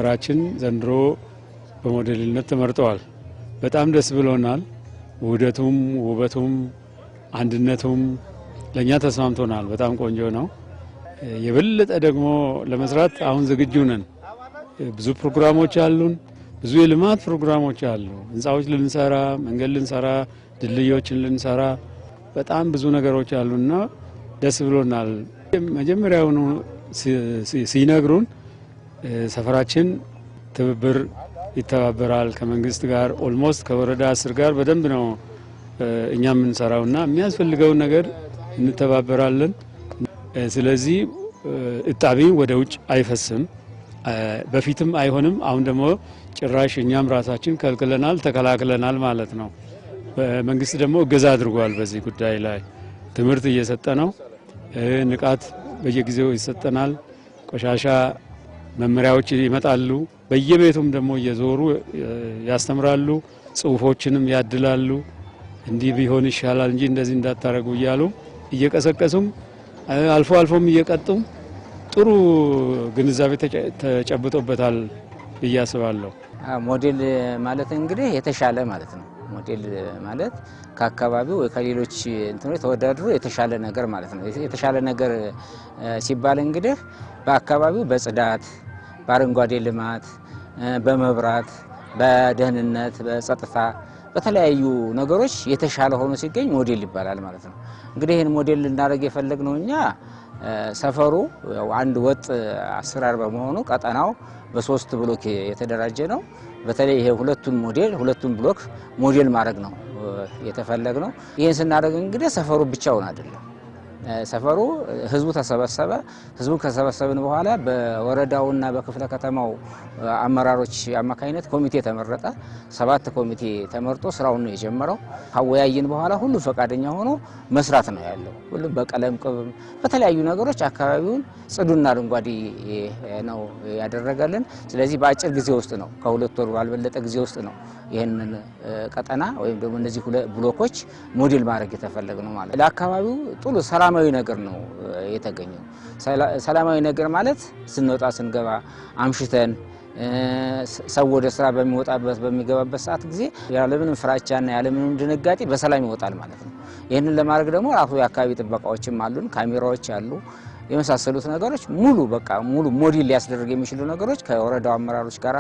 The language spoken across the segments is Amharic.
ሰፈራችን ዘንድሮ በሞዴልነት ተመርጧል። በጣም ደስ ብሎናል። ውህደቱም ውበቱም አንድነቱም ለኛ ተስማምቶናል። በጣም ቆንጆ ነው። የበለጠ ደግሞ ለመስራት አሁን ዝግጁ ነን። ብዙ ፕሮግራሞች አሉን። ብዙ የልማት ፕሮግራሞች አሉ። ህንጻዎች ልንሰራ፣ መንገድ ልንሰራ፣ ድልድዮችን ልንሰራ በጣም ብዙ ነገሮች አሉና ደስ ብሎናል። መጀመሪያውኑ ሲነግሩን ሰፈራችን ትብብር ይተባበራል ከመንግስት ጋር ኦልሞስት ከወረዳ 10 ጋር በደንብ ነው እኛ የምንሰራውና የሚያስፈልገው ነገር እንተባበራለን። ስለዚህ እጣቢ ወደ ውጭ አይፈስም፣ በፊትም አይሆንም። አሁን ደግሞ ጭራሽ እኛም ራሳችን ከልክለናል፣ ተከላክለናል ማለት ነው። መንግስት ደግሞ እገዛ አድርጓል። በዚህ ጉዳይ ላይ ትምህርት እየሰጠ ነው። ንቃት በየጊዜው ይሰጠናል። ቆሻሻ መመሪያዎች ይመጣሉ። በየቤቱም ደግሞ እየዞሩ ያስተምራሉ፣ ጽሁፎችንም ያድላሉ። እንዲህ ቢሆን ይሻላል እንጂ እንደዚህ እንዳታረጉ እያሉ እየቀሰቀሱም አልፎ አልፎም እየቀጡም ጥሩ ግንዛቤ ተጨብጦበታል ብዬ አስባለሁ። ሞዴል ማለት እንግዲህ የተሻለ ማለት ነው። ሞዴል ማለት ከአካባቢው ወይ ከሌሎች እንትኖች ተወዳድሮ የተሻለ ነገር ማለት ነው። የተሻለ ነገር ሲባል እንግዲህ በአካባቢው በጽዳት፣ በአረንጓዴ ልማት፣ በመብራት፣ በደህንነት፣ በጸጥታ በተለያዩ ነገሮች የተሻለ ሆኖ ሲገኝ ሞዴል ይባላል ማለት ነው። እንግዲህ ይህን ሞዴል ልናደርግ የፈለግነው እኛ ሰፈሩ አንድ ወጥ አሰራር በመሆኑ ቀጠናው በ3 ብሎክ የተደራጀ ነው። በተለይ ይሄ ሁለቱን ብሎክ ሞዴል ማድረግ ነው የተፈለግነው። ይህን ስናደርግ እንግዲህ ሰፈሩ ብቻውን አይደለም። ሰፈሩ ህዝቡ ተሰበሰበ። ህዝቡ ከሰበሰብን በኋላ በወረዳውና በክፍለ ከተማው አመራሮች አማካኝነት ኮሚቴ ተመረጠ። 7 ኮሚቴ ተመርጦ ስራውን ነው የጀመረው። ካወያየን በኋላ ሁሉ ፈቃደኛ ሆኖ መስራት ነው ያለው። ሁሉም በቀለም ቅብም በተለያዩ ነገሮች አካባቢውን ጽዱና አረንጓዴ ነው ያደረገልን። ስለዚህ በአጭር ጊዜ ውስጥ ነው ከ2 ወር ባልበለጠ ጊዜ ውስጥ ነው ይሄንን ቀጠና ወይም ደግሞ እነዚህ ብሎኮች ሞዴል ማድረግ የተፈለገ ነው ማለት። ለአካባቢው ጥሩ ሰላማዊ ነገር ነው የተገኘው። ሰላማዊ ነገር ማለት ስንወጣ ስንገባ አምሽተን ሰው ወደ ስራ በሚገባበት ሰዓት ጊዜ ያለምንም ፍራቻና ያለምንም ድንጋጤ በሰላም ይወጣል ማለት ነው። ይሄንን ለማድረግ ደግሞ ራሱ የአካባቢ ጥበቃዎችም አሉን፣ ካሜራዎች አሉ፣ የመሳሰሉት ነገሮች ሙሉ ሞዴል ሊያስደርግ የሚችሉ ነገሮች ከወረዳው አመራሮች ጋር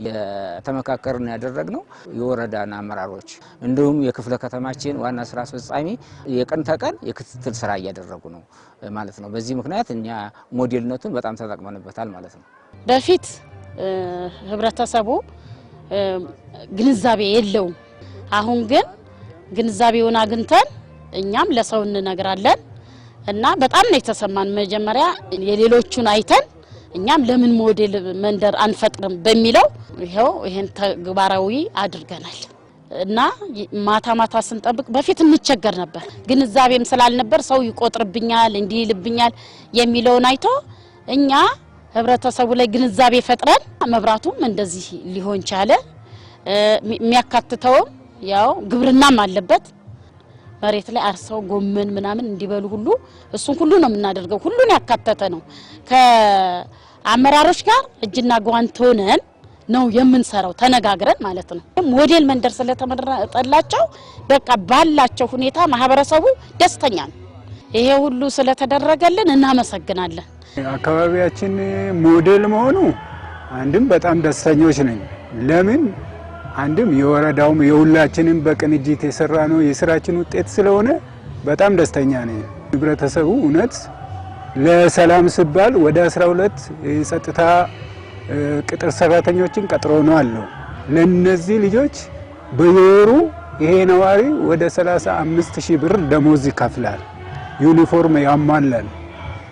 የተመካከርን ያደረግነው የወረዳና አመራሮች እንዲሁም የክፍለ ከተማችን ዋና ስራ አስፈጻሚ የቀን ተቀን የክትትል ስራ እያደረጉ ነው ማለት ነው። በዚህ ምክንያት እኛ ሞዴልነቱን በጣም ተጠቅመንበታል ማለት ነው። በፊት ህብረተሰቡ ግንዛቤ የለውም። አሁን ግን ግንዛቤውን አግኝተን እኛም ለሰው እንነግራለን እና በጣም ነው የተሰማን። መጀመሪያ የሌሎቹን አይተን እኛም ለምን ሞዴል መንደር አንፈጥርም በሚለው ይሄን ተግባራዊ አድርገናል እና ማታ ስንጠብቅ በፊት እንቸገር ነበር። ግንዛቤም ስላልነበር ሰው ይቆጥርብኛል እንዲህ ይልብኛል የሚለውን አይቶ እኛ ህብረተሰቡ ላይ ግንዛቤ ፈጥረን መብራቱም እንደዚህ ሊሆን ቻለ። የሚያካትተው ያው ግብርናም አለበት። መሬት ላይ አርሰው ጎመን ምናምን እንዲበሉ ሁሉ እሱን ሁሉ ነው የምናደርገው። ሁሉን ያካተተ ነው። ከአመራሮች ጋር እጅና ጓንት ሆነን ነው የምንሰራው ተነጋግረን ማለት ነው። ሞዴል መንደር ስለተመረጠላቸው በቃ ባላቸው ሁኔታ ማህበረሰቡ ደስተኛ ነው። ይሄ ሁሉ ስለተደረገልን እናመሰግናለን። አካባቢያችን ሞዴል መሆኑ አንድም በጣም ደስተኞች ነኝ። ለምን አንድም የወረዳውም የሁላችንም በቅንጅት የሰራ ነው የስራችን ውጤት ስለሆነ በጣም ደስተኛ ነኝ። ህብረተሰቡ እውነት ለሰላም ሲባል ወደ 12 የጸጥታ ቅጥር ሰራተኞችን ቀጥሮ ነው አለው። ለነዚህ ልጆች በየወሩ ይሄ ነዋሪ ወደ 35,000 ብር ደሞዝ ይከፍላል፣ ዩኒፎርም ያሟላል።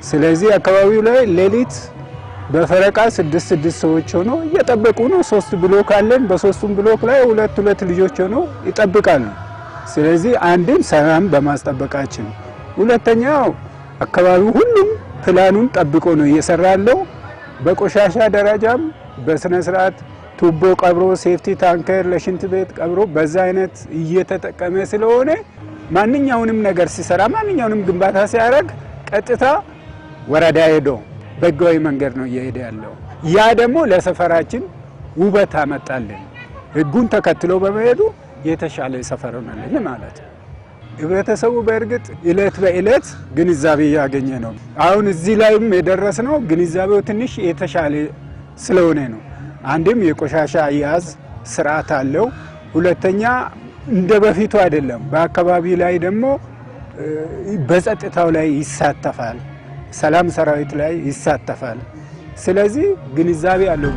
ስለዚህ አካባቢው ላይ ሌሊት በፈረቃ 6 ሰዎች ሆኖ እየጠበቁ ነው። 3 ብሎክ አለን። በ3ቱም ብሎክ ላይ 2 ልጆች ሆኖ ይጠብቃሉ። ስለዚህ አንድም ሰላም በማስጠበቃችን፣ ሁለተኛው አካባቢው ሁሉም ፕላኑን ጠብቆ ነው እየሰራ ያለው። በቆሻሻ ደረጃም በስነ ስርዓት ቱቦ ቀብሮ ሴፍቲ ታንከር ለሽንት ቤት ቀብሮ በዛ አይነት እየተጠቀመ ስለሆነ ማንኛውንም ነገር ሲሰራ ማንኛውንም ግንባታ ሲያደርግ ቀጥታ ወረዳ ሄዶ በህጋዊ መንገድ ነው እየሄደ ያለው። ያ ደግሞ ለሰፈራችን ውበት አመጣልን። ህጉን ተከትሎ በመሄዱ የተሻለ ሰፈር ሆነልን ማለት ነው። ህብረተሰቡ በእርግጥ እለት በእለት ግንዛቤ ያገኘ ነው። አሁን እዚህ ላይም የደረስነው ግንዛቤው ትንሽ የተሻለ ስለሆነ ነው። አንድም የቆሻሻ አያያዝ ስርዓት አለው። ሁለተኛ እንደ በፊቱ አይደለም። በአካባቢ ላይ ደግሞ በጸጥታው ላይ ይሳተፋል፣ ሰላም ሰራዊት ላይ ይሳተፋል። ስለዚህ ግንዛቤ አለው።